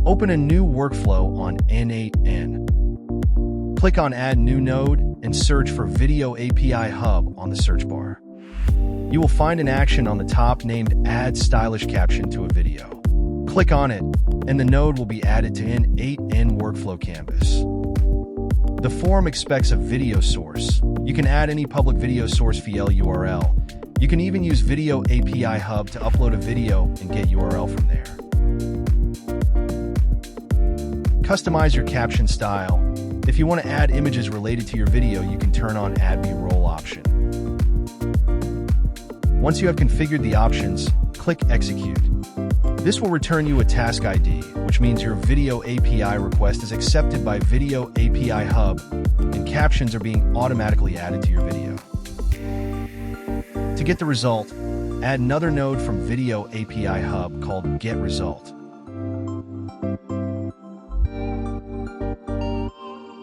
Open a new workflow on n8n. Click on Add New Node and search for Video API Hub on the search bar. You will find an action on the top named Add Stylish Caption to a Video. Click on it, and the node will be added to n8n Workflow Canvas. The form expects a video source. You can add any public video source VL URL. You can even use Video API Hub to upload a video and get URL from there. Customize your caption style. If you want to add images related to your video, you can turn on Add B-roll option. Once you have configured the options, click Execute. This will return you a task ID, which means your Video API request is accepted by Video API Hub, and captions are being automatically added to your video. To get the result, add another node from Video API Hub called getResult.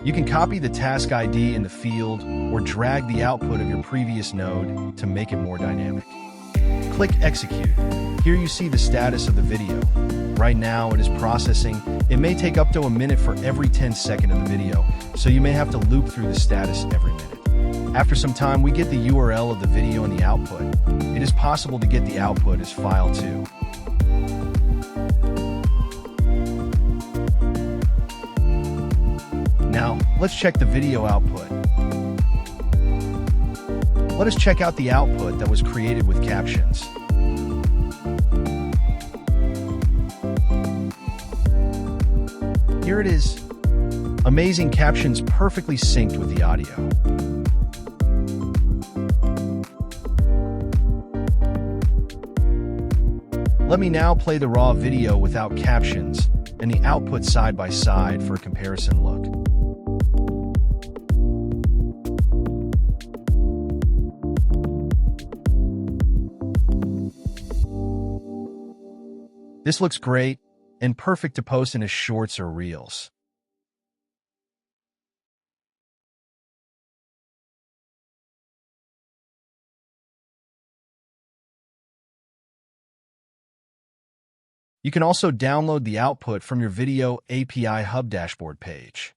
You can copy the task ID in the field or drag the output of your previous node to make it more dynamic. Click Execute. Here you see the status of the video. Right now it is processing. It may take up to a minute for every 10 seconds of the video, so you may have to loop through the status every minute. After some time, we get the URL of the video and the output. It is possible to get the output as file too. Now, let's check the video output. Let us check out the output that was created with captions. Here it is. Amazing captions perfectly synced with the audio. Let me now play the raw video without captions and the output side by side for a comparison look. This looks great and perfect to post in as shorts or reels. You can also download the output from your Video API Hub dashboard page.